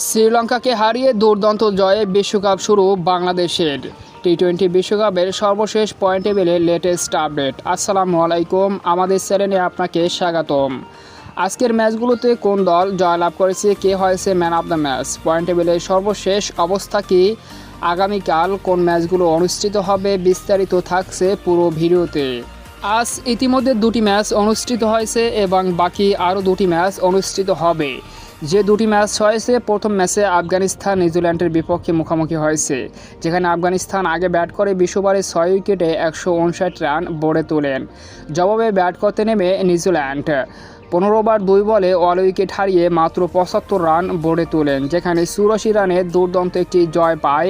শ্রীলঙ্কাকে হারিয়ে দুর্দান্ত জয়ে বিশ্বকাপ শুরু বাংলাদেশের। টি-20 বিশ্বকাপের সর্বশেষ পয়েন্ট টেবিলের লেটেস্ট আপডেট। আসসালামু আলাইকুম, আমাদের চ্যানেলে আপনাকে স্বাগতম। আজকের ম্যাচগুলোতে কোন দল জয়লাভ করেছে, কে হয়েছে man of the match, point টেবিলের সর্বশেষ অবস্থা কি, আগামীকাল কোন ম্যাচগুলো অনুষ্ঠিত হবে, বিস্তারিত থাকছে পুরো ভিডিওতে। আজ ইতিমধ্যে দুটি ম্যাচ অনুষ্ঠিত হয়েছে এবং বাকি আরও দুটি ম্যাচ অনুষ্ঠিত হবে। যে দুটি ম্যাচ হয়েছে, প্রথম ম্যাচে আফগানিস্তান নিউজিল্যান্ডের বিপক্ষে মুখোমুখি হয়েছে, যেখানে আফগানিস্তান আগে ব্যাট করে 20 ওভারে 6 উইকেটে 159 রান গড়ে তোলেন। জবাবে ব্যাট করতে নেমে নিউজিল্যান্ড 15 ওভার 2 বলে অল উইকেট হারিয়ে মাত্র 75 রান গড়ে তোলেন, যেখানে 84 রানে দুর্দান্ত একটি জয় পায়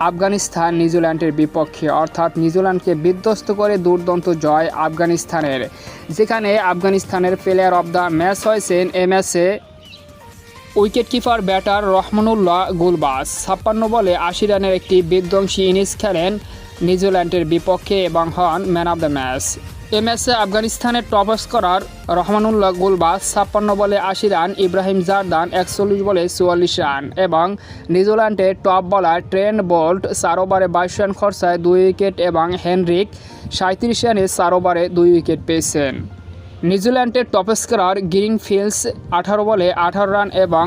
আফগানিস্তান নিউজিল্যান্ডের বিপক্ষে। অর্থাৎ নিউজিল্যান্ডকে বিধ্বস্ত করে দুর্দান্ত জয় আফগানিস্তানের, যেখানে আফগানিস্তানের প্লেয়ার অব দ্য ম্যাচ হয়েছেন এই ম্যাচে উইকেটকিপার ব্যাটার রহমানুল্লাহ গুলবাজ। 56 বলে 80 রানের একটি বিধ্বংসী ইনিংস খেলেন নিউজিল্যান্ডের বিপক্ষে এবং হন ম্যান অব দ্য ম্যাচ। এ ম্যাচে আফগানিস্তানের টপ স্কোরার রহমানুল্লাহ গুলবাজ 56 বলে 80 রান, ইব্রাহিম জারদান 41 বলে 44 রান এবং নিউজিল্যান্ডের টপ বোলার ট্রেন্ট বোল্ট 4 ওভারে 22 রান খরচায় 2 উইকেট এবং হেনরিক 37 রানে 4 ওভারে 2 উইকেট পেয়েছেন। নিউজিল্যান্ডের টপ স্কোরার গ্রিনফিল্ডস 18 বলে 18 রান এবং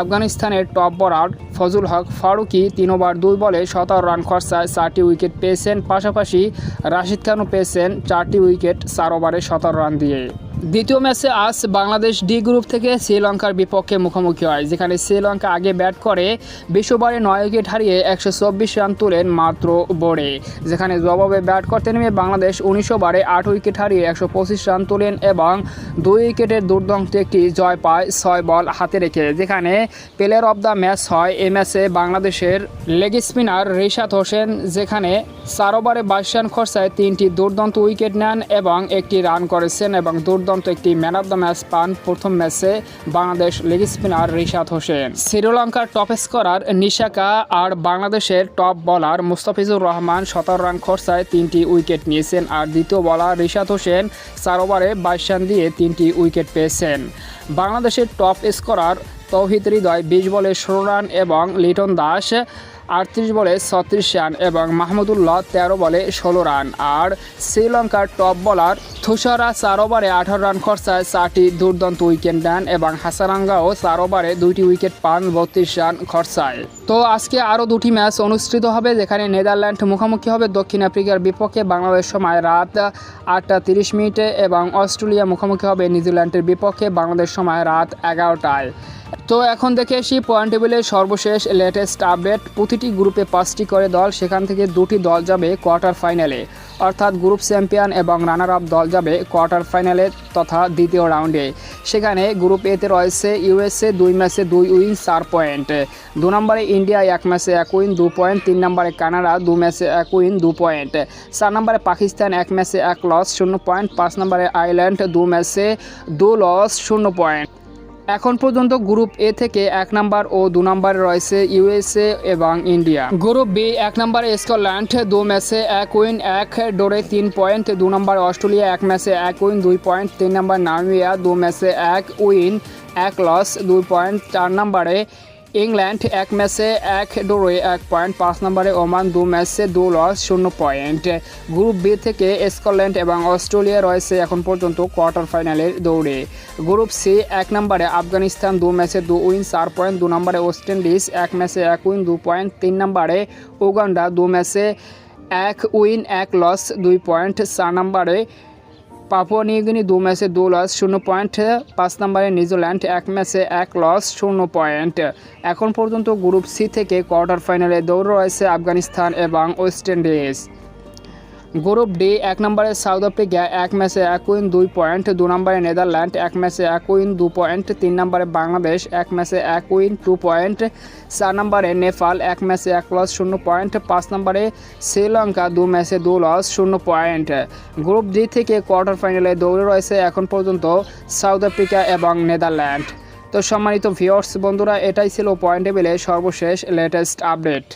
আফগানিস্তানের টপ বোলার ফজল হক ফারুকি 3 ওভার 2 বলে 17 রান খরচায় 4টি উইকেট পেয়েছেন। পাশাপাশি রাশিদ খানও পেয়েছেন 4টি উইকেট 4 ওভারে 17 রান দিয়ে। দ্বিতীয় ম্যাচে আজ বাংলাদেশ ডি গ্রুপ থেকে শ্রীলঙ্কার বিপক্ষে মুখোমুখি হয়, যেখানে শ্রীলঙ্কা আগে ব্যাট করে 20 ওভারে 9 উইকেট হারিয়ে 124 রান তোলেন মাত্র বোর্ডে, যেখানে জবাবে ব্যাট করতে নেমে বাংলাদেশ 19 ওভারে 8 উইকেট হারিয়ে 125 রান তোলেন এবং 2 উইকেটের দুর্দান্ত একটি জয় পায় 6 বল হাতে রেখে, যেখানে প্লেয়ার অব দ্য ম্যাচ হয় এই ম্যাচে বাংলাদেশের লেগ স্পিনার রিশাদ হোসেন, যেখানে 4 ওভারে 22 রান খরচায় 3টি দুর্দান্ত উইকেট নেন এবং একটি রান করেছেন এবং দুর্দান্ত একটি ম্যান অব দ্য ম্যাচ পান প্রথম ম্যাচে বাংলাদেশ লেগ স্পিনার রিশাদ হোসেন। শ্রীলঙ্কার টপ স্কোরার নিশাকা আর বাংলাদেশের top bowler Mustafizur Rahman 17 run খরচায় 3টি উইকেট নিয়েছেন আর দ্বিতীয় বোলার রিশাদ হোসেন 4 ওভারে 22 রান দিয়ে 3টি উইকেট পেয়েছেন। বাংলাদেশের টপ স্কোরার তৌহিদ হৃদয় 20 বলে 16 রান এবং লিটন দাস 38 বলে 36 রান এবং মাহমুদুল্লাহ 13 বলে 16 রান। আর শ্রীলঙ্কার টপ বোলার থুসারা 4 ওভারে 18 রান খরচায় 4টি দুর্দান্ত উইকেট নেন এবং হাসারাঙ্গাও 4 ওভারে 2টি উইকেট পান 32 রান খরচায়। তো আজকে আরও দুটি ম্যাচ অনুষ্ঠিত হবে, যেখানে নেদারল্যান্ড মুখোমুখি হবে দক্ষিণ আফ্রিকার বিপক্ষে বাংলাদেশ সময় রাত 8টা 30 এবং অস্ট্রেলিয়া মুখোমুখি হবে নিউজিল্যান্ডের বিপক্ষে বাংলাদেশ সময় রাত 11টায়। তো এখন দেখে আসি পয়েন্ট টেবিলের সর্বশেষ লেটেস্ট আপডেট। প্রতিটি গ্রুপে 5টি করে দল, সেখান থেকে 2টি দল যাবে কোয়ার্টার ফাইনালে, অর্থাৎ গ্রুপ চ্যাম্পিয়ন এবং রানার আপ দল যাবে কোয়ার্টার ফাইনালে তথা দ্বিতীয় রাউন্ডে। সেখানে গ্রুপ এতে রয়েছে ইউএসএ 2 ম্যাচে 2 উইন 4 পয়েন্ট, 2 নম্বরে ইন্ডিয়া 1 ম্যাচে 1 উইন 2 পয়েন্ট, 3 নম্বরে কানাডা 2 ম্যাচে 1 উইন 2 পয়েন্ট, 4 নম্বরে পাকিস্তান 1 ম্যাচে 1 লস 0 পয়েন্ট, 5 নম্বরে আয়ারল্যান্ড 2 ম্যাচে 2 লস 0 পয়েন্ট। এখন পর্যন্ত গ্রুপ এ থেকে 1 নম্বর ও 2 নম্বরে রয়েছে ইউএসএ এবং ইন্ডিয়া। গ্রুপ বি 1 নম্বরে স্কটল্যান্ড 2 ম্যাচে 1 উইন 1 ড্রয়ে 3 পয়েন্ট, 2 নম্বরে অস্ট্রেলিয়া 1 ম্যাচে 1 উইন 2 পয়েন্ট, 3 নম্বর নামিবিয়া 2 ম্যাচে 1 উইন 1 লস 2 পয়েন্ট, 4 নম্বরে ইংল্যান্ড 1 ম্যাচে 1 ড্রয়ে 1 পয়েন্ট, 5 নম্বরে ওমান 2 ম্যাচে 2 লস 0 পয়েন্ট। গ্রুপ বি থেকে স্কটল্যান্ড এবং অস্ট্রেলিয়া রয়েছে এখন পর্যন্ত কোয়ার্টার ফাইনালের দৌড়ে। গ্রুপ সি 1 নম্বরে আফগানিস্তান 2 ম্যাচে 2 উইন 4 পয়েন্ট, 2 নম্বরে ওয়েস্ট ইন্ডিজ 1 ম্যাচে 1 উইন 2 পয়েন্ট, 3 নম্বরে উগান্ডা 2 ম্যাচে 1 উইন 1 লস 2 পয়েন্ট, 4 নম্বরে পাপুয়া নিউগিনি 2 ম্যাচে 2 লস 0 পয়েন্ট, 5 নম্বরে নিউজিল্যান্ড 1 ম্যাচে 1 লস 0 পয়েন্ট। এখন পর্যন্ত গ্রুপ সি থেকে কোয়ার্টার ফাইনালে দৌড় রয়েছে আফগানিস্তান এবং ওয়েস্ট ইন্ডিজ। গ্রুপ ডি 1 নম্বরে সাউথ আফ্রিকা 1 ম্যাচে 1 উইন 2 পয়েন্ট, 2 নম্বরে নেদারল্যান্ড 1 ম্যাচে 1 উইন 2 পয়েন্ট, 3 নম্বরে বাংলাদেশ 1 ম্যাচে 1 উইন 2 পয়েন্ট, 4 নম্বরে নেপাল 1 ম্যাচে 1 লস 0 পয়েন্ট, 5 নম্বরে শ্রীলঙ্কা 2 ম্যাচে 2 লস 0 পয়েন্ট। গ্রুপ ডি থেকে কোয়ার্টার ফাইনালে দৌড়ে রয়েছে এখন পর্যন্ত সাউথ আফ্রিকা এবং নেদারল্যান্ড। তো সম্মানিত ভিউয়ার্স বন্ধুরা, এটাই ছিল পয়েন্ট টেবিলের সর্বশেষ লেটেস্ট আপডেট।